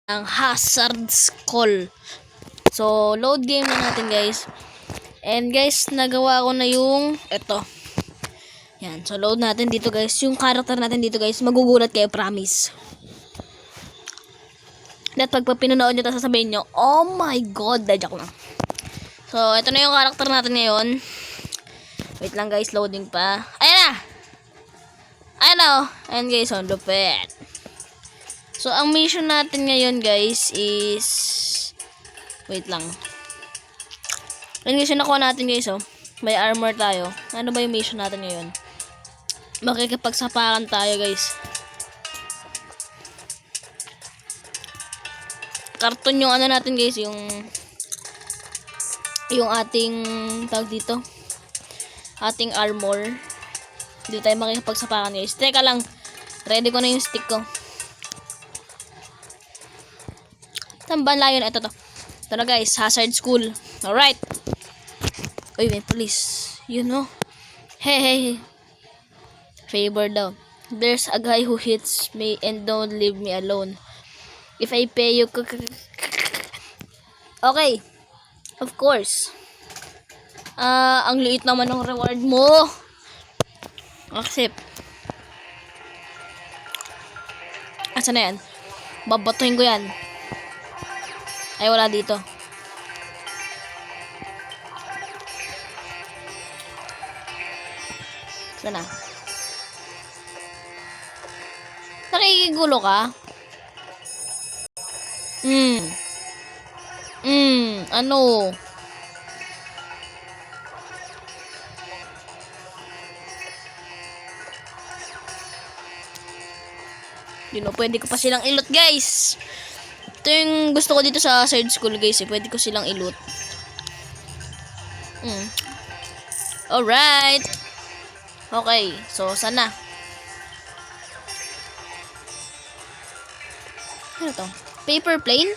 ang Hazard's Call. So, load game na natin, guys. And guys, nagawa ko na yung eto. Yan. So, load natin dito, guys. Yung character natin dito, guys. Magugulat kayo, promise. At pag pinanood nyo, tapos sasabihin nyo, oh my god, dadyak lang. So, ito na yung character natin ngayon. Wait lang, guys. Loading pa. Ayan na! Ayan na, oh. Ayan, guys. Oh, lupit. So, ang mission natin ngayon, guys, is... Wait lang. Ayan, guys, yung nakuha natin, guys, oh. May armor tayo. Ano ba yung mission natin ngayon? Makikipagsapakan tayo, guys. Karton yung ano natin, guys, yung ating tawag dito. Ating armor. Hindi tayo makikipagsapakan, guys. Teka lang. Ready ko na yung stick ko. Tamban lang yun. Ito to. Ito na, guys. Hazard School. Alright. Uy, may police. You know. Hey. Favor daw. There's a guy who hits me and don't leave me alone. If I pay you... Okay. Of course. Ang liit naman ng reward mo. Accept. Asa na yan? Babatuhin ko yan. Ay, wala dito. Sana. Nakikigulo ka? Ano? Yun o, pwede ko pa silang ilot, guys. Ito yung gusto ko dito sa Hazard School, guys. Pwede ko silang ilot. Alright. Okay, so sana. Ano to? Paper plane?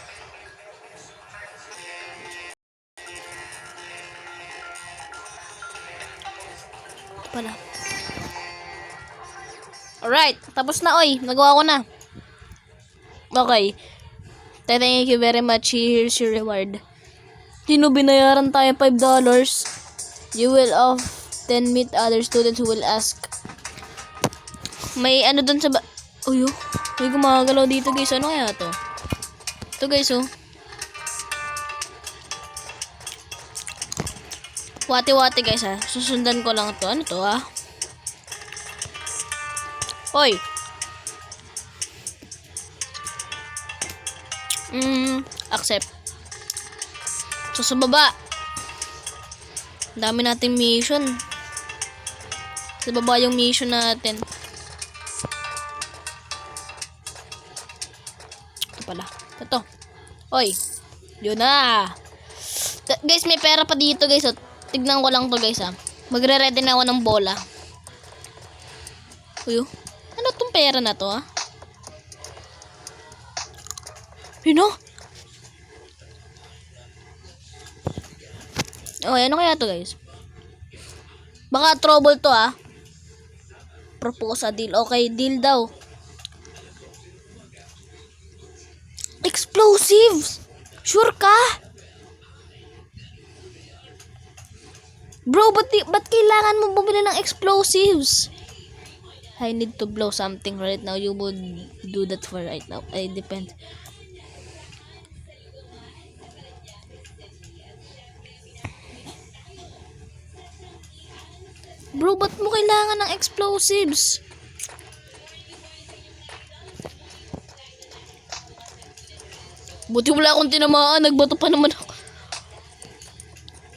Ito pala. Alright, tapos na, oy. Nagawa ko na. Okay. Thank you very much. Here's your reward. Sino binayaran tayo $5? You will often meet other students who will ask. May ano dun sa Uy, may gumagalaw dito, guys. Ano kaya to? Ito, guys, oh. Wati-wati, guys, ha. Susundan ko lang to. Ano to, ha? Hoy. Accept. So, sa baba. Dami nating mission. Sa baba yung mission natin. Ito pala. Ito. Hoy. Yun na. Guys, may pera pa dito, guys. So, tignan ko lang to, guys, ha. Magre-ready na ako ng bola. Uy, ano tong pera na to, ha? Yun, oh. Okay, ano kaya to, guys? Baka trouble to, ha? Propose a deal. Okay, deal daw. Explosives! Sure ka? Bro, ba't kailangan mo bumili ng explosives? I need to blow something right now. You would do that for right now. I depend. Bro, ba't mo kailangan ng explosives? Buti wala akong tinamaan. Nagbato pa naman ako.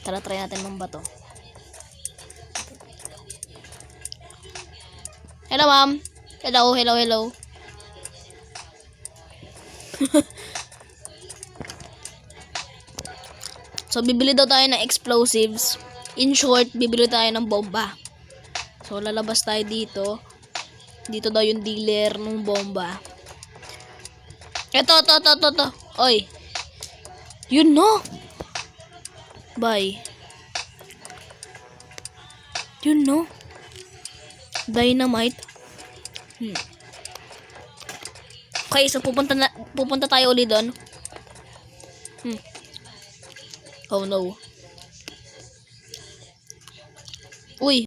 Tara, try natin mambato. Hello, ma'am. Hello. So, bibili daw tayo ng explosives. In short, bibili tayo ng bomba. So, lalabas tayo dito. Dito daw yung dealer ng bomba. Ito. Oy. You know. Bye. You know. Dynamite. Okay, so pupunta tayo ulit doon. Oh no. Uy.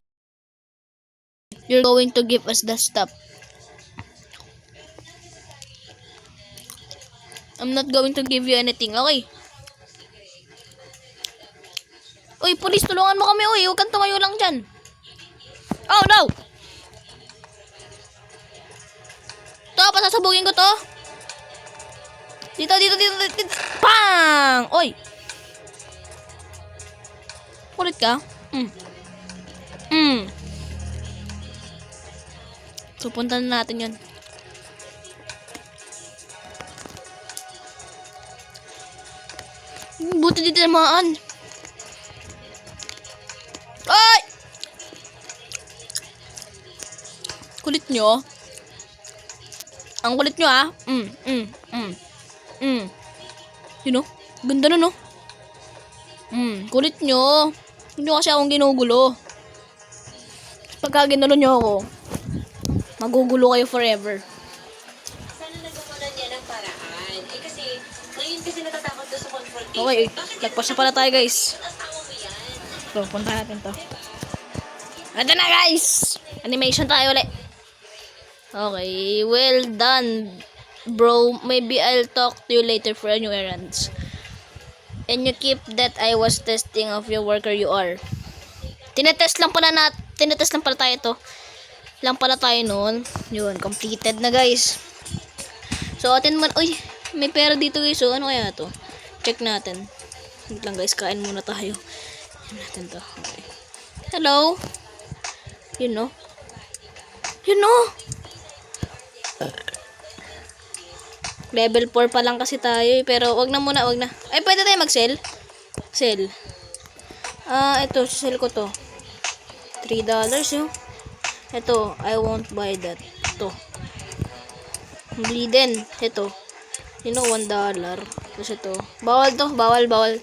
You're going to give us the stuff. I'm not going to give you anything, okay? Uy, police, tulungan mo kami, uy. Huwag kang tumayo lang dyan. Oh no! To, pasasabugin ko to. Dito. Pang! Uy! Kulit ka? Pupunta na natin yan. Buti dito namaan. Ay! Kulit nyo. Ang kulit nyo, ah. You know? Ganda nun, no? Kulit nyo. Hindi kasi akong ginugulo. Pagka ginulo nyo ako, magugulo kayo forever. Sana nagawa niya ng paraan. Eh kasi, ngayon kasi natatakot doon sa confrontation. Okay, lagpas na pala tayo, guys. Asawa mo yan. So, punta natin to. Ito na, guys! Animation tayo ulit. Okay, well done, bro. Maybe I'll talk to you later for new errands. And you keep that I was testing of your worker you are. Tinetest lang pala tayo to. Lang pala tayo noon. Yun, completed na, guys. So, atin man, uy, may pera dito, guys. So, ano kaya to? Check natin. Wait lang, guys, kain muna tayo. Yan natin to. Okay. Hello? You know? Level 4 pa lang kasi tayo eh. Pero wag na. Ay, pwede tayo mag-sell? Sell. Ito, sell ko to. $3 yun. Ito, I won't buy that. Ito. Bleeden. Ito. $1. Tapos ito. Bawal to. Bawal.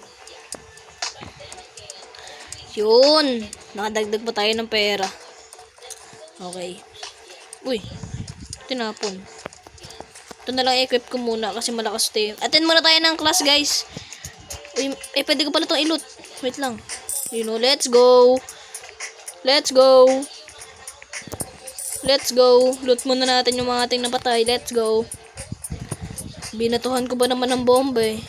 Yun. Nakadagdag pa tayo ng pera. Okay. Uy. Tinapon. Ito na lang equip ko muna kasi malakas ito. Attend muna tayo ng class, guys. Uy, pwede ko pala itong i-loot. Wait lang. Let's go. Loot muna natin yung mga ating napatay. Let's go. Binatuhan ko ba naman ng bomba eh.